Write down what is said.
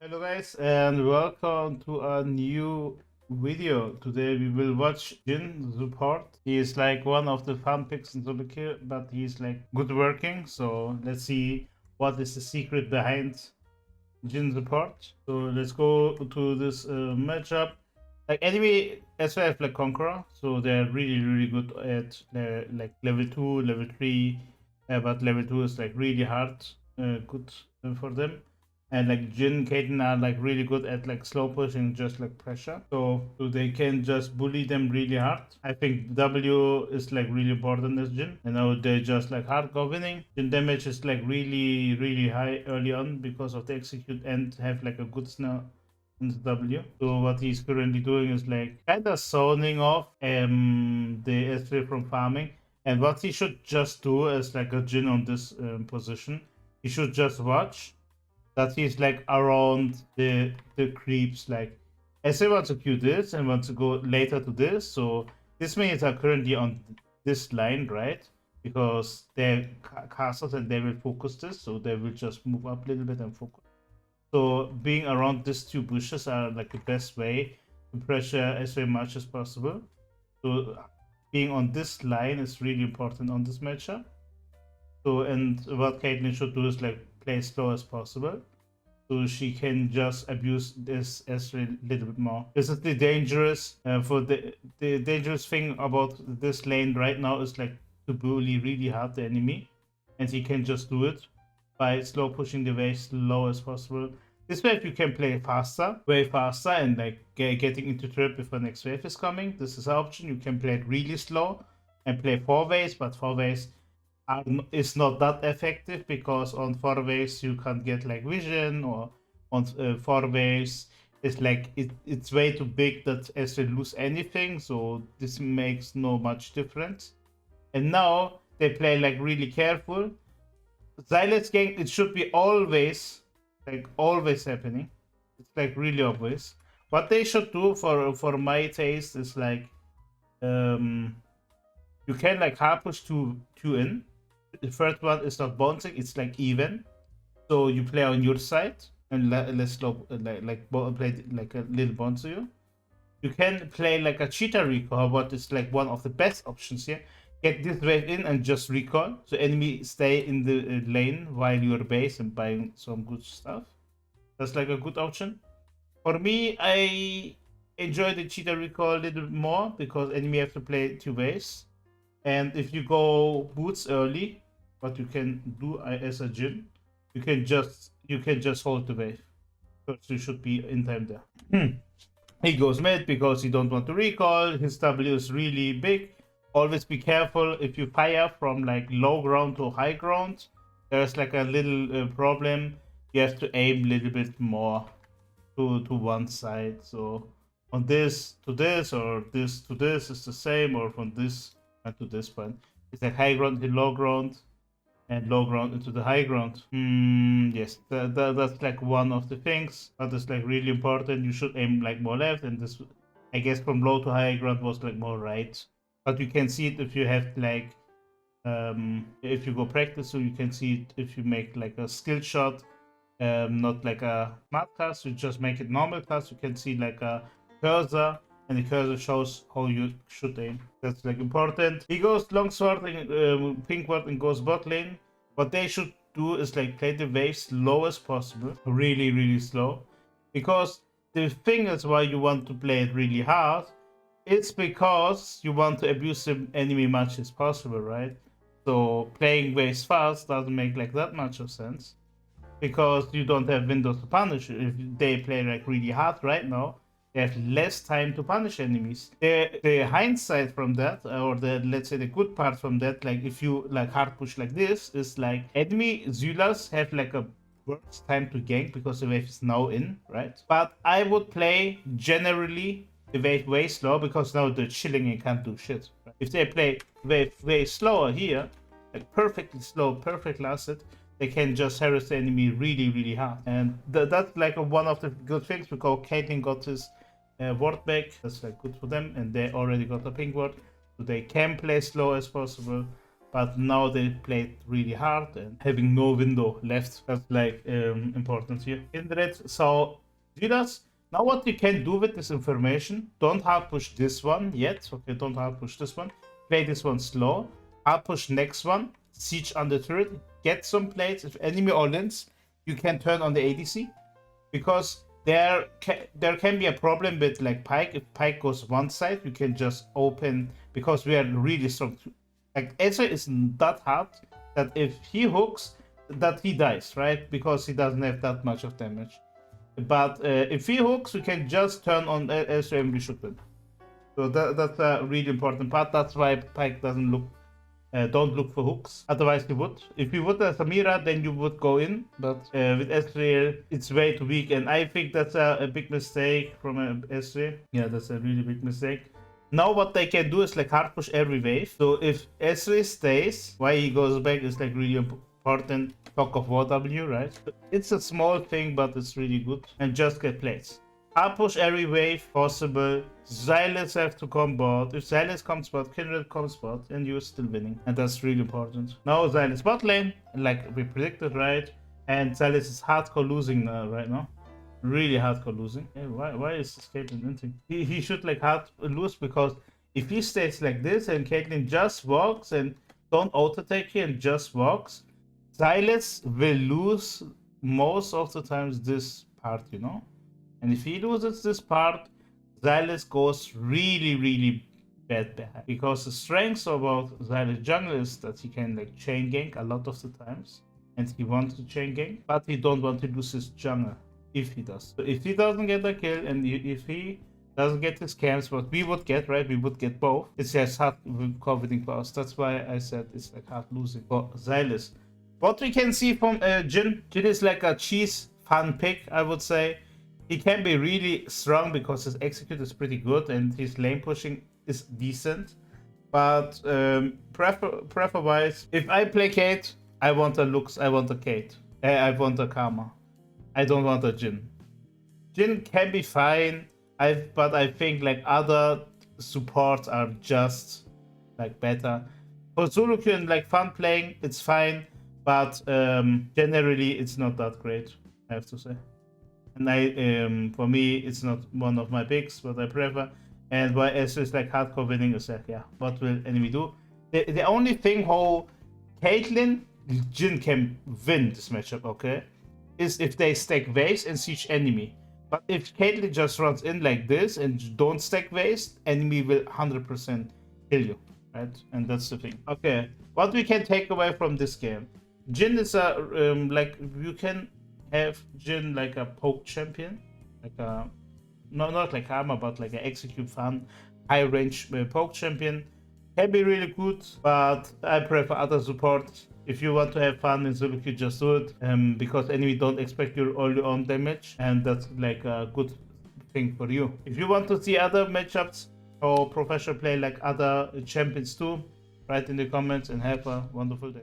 Hello guys and welcome to a new video. Today we will watch Jhin support. He is like one of the fan picks in solo queue, but he's like good working. So let's see what is the secret behind Jhin support. So let's go to this matchup. Like enemy SYF like Conqueror, so they're really good at like level 2, level 3, but level 2 is like really hard, good for them. And like Jhin, Caitlyn are like really good at like slow pushing, just like pressure. So they can just bully them really hard. I think W is like really important as Jhin. And now they're just like hardcore winning. Jhin damage is like really high early on because of the execute and have like a good snare into W. So what he's currently doing is like kind of zoning off the S3 from farming. And what he should just do is like a Jhin on this position. He should just watch that he's like around the creeps. Like SA wants to queue this and wants to go later to this. So this means are currently on this line, right? Because they're castles and they will focus this, so they will just move up a little bit and focus. So being around these two bushes are like the best way to pressure as very much as possible. So being on this line is really important on this matchup. So and what Caitlyn should do is like play slow as possible, so she can just abuse this as a little bit more. This is the dangerous for the dangerous thing about this lane right now is like to bully really hard the enemy, and he can just do it by slow pushing the wave slow as possible. This wave you can play faster, way faster, and like getting into trip before next wave is coming. This is an option. You can play it really slow and play 4 waves, but 4 waves is not that effective because on 4 waves you can't get like vision, or on 4 waves it's like it's way too big that as they lose anything, so this makes no much difference. And now they play like really careful. Xylet's gang, it should be always happening. It's like really obvious. What they should do for my taste is like you can like hard push two in. The first one is not bouncing, it's like even. So you play on your side and let's slow play like a little bounce to you. You can play like a cheetah recall, what is like one of the best options here. Get this wave in and just recall, so enemy stay in the lane while you're base and buying some good stuff. That's like a good option. For me, I enjoy the cheetah recall a little bit more because enemy have to play 2 ways. And if you go boots early, what you can do as a Jhin, you can just hold the wave. Because you should be in time there. He goes mid because he don't want to recall. His W is really big. Always be careful if you fire from like low ground to high ground. There's like a little problem. You have to aim a little bit more to one side. So on this to this, or this to this is the same, or from this to this point. It's like high ground to low ground, and low ground into the high ground. Yes, that's like one of the things that is like really important. You should aim like more left, and this, I guess, from low to high ground was like more right. But you can see it if you have like if you go practice, so you can see it if you make like a skill shot, not like a smart cast. You just make it normal cast. You can see like a cursor, and the cursor shows how you should aim. That's like important. He goes longsword and pink ward and goes bot lane. What they should do is like play the wave slow as possible, really slow, because the thing is why you want to play it really hard. It's because you want to abuse the enemy much as possible, right? So playing waves fast doesn't make like that much of sense, because you don't have windows to punish. If they play like really hard right now, they have less time to punish enemies. The hindsight from that, or the, let's say, the good part from that, like if you like hard push like this, is like enemy Zylas have like a worse time to gank because the wave is now in, right? But I would play generally the wave way slow, because now they're chilling and can't do shit. Right? If they play wave way slower here, like perfectly slow, perfect last hit, they can just harass the enemy really hard. And that's like one of the good things, because Caitlyn got his ward back. That's like good for them, and they already got a pink ward, so they can play slow as possible. but now they played really hard and having no window left. That's like important here. Kindred, so Judas, now what you can do with this information, don't hard push this one yet. Okay, don't hard push this one. Play this one slow. Hard push next one. Siege on the turret. Get some plates. If enemy all-ins, you can turn on the ADC. Because there can be a problem with like Pike. If Pike goes one side, you can just open, because we are really strong. Like Ezra is that hard that if he hooks, that he dies, right? Because he doesn't have that much of damage. But if he hooks, we can just turn on Ezra and we should win. So that's a really important part. That's why Pike doesn't look, don't look for hooks. Otherwise he would. If you would as Samira, then you would go in. But with Ezreal, it's way too weak. And I think that's a big mistake from Ezreal. Yeah, that's a really big mistake. Now what they can do is like hard push every wave. So if Ezreal stays, why he goes back is like really important. Talk of W, right? It's a small thing, but it's really good. And just get plates. Hard push every wave possible. Xylus have to come bot. If Xylus comes bot, Kindred comes bot, and you're still winning. And that's really important. Now Xylus bot lane, like we predicted, right? And Xylus is hardcore losing right now. Really hardcore losing. Hey, why is this Caitlyn inting? He should like hard lose, because if he stays like this and Caitlyn just walks and don't auto take here and just walks, Xylus will lose most of the times this part, you know? And if he loses this part, Xylus goes really bad. Because the strength about Xylus jungle is that he can like chain gank a lot of the times. And he wants to chain gank, but he don't want to lose his jungle if he does. So if he doesn't get a kill and if he doesn't get his camps, what we would get, right? We would get both. It's just hard coveting powers. That's why I said it's like hard losing for Xylus. What we can see from Jhin is like a cheese fun pick, I would say. He can be really strong because his execute is pretty good and his lane pushing is decent. But prefer-wise, if I play Kate, I want a Lux, I want a Kate. I want a Karma. I don't want a Jhin. Jhin can be fine, but I think like other supports are just like better. For Zuluku, like fun playing, it's fine, but generally it's not that great, I have to say. And for me, it's not one of my picks, but I prefer. And why it's just like hardcore winning is like, yeah, what will enemy do? The only thing how Caitlyn, Jhin can win this matchup, okay, is if they stack waves and siege enemy. But if Caitlyn just runs in like this and don't stack waves, enemy will 100% kill you, right? And that's the thing. Okay, what we can take away from this game. Jhin is a, like, you can have Jhin like a poke champion, like a, not like Karma, but like an execute fun, high range poke champion. Can be really good, but I prefer other supports. If you want to have fun in Zuluku, just do it, because enemy don't expect all your own damage, and that's like a good thing for you. If you want to see other matchups or professional play like other champions too, write in the comments and have a wonderful day.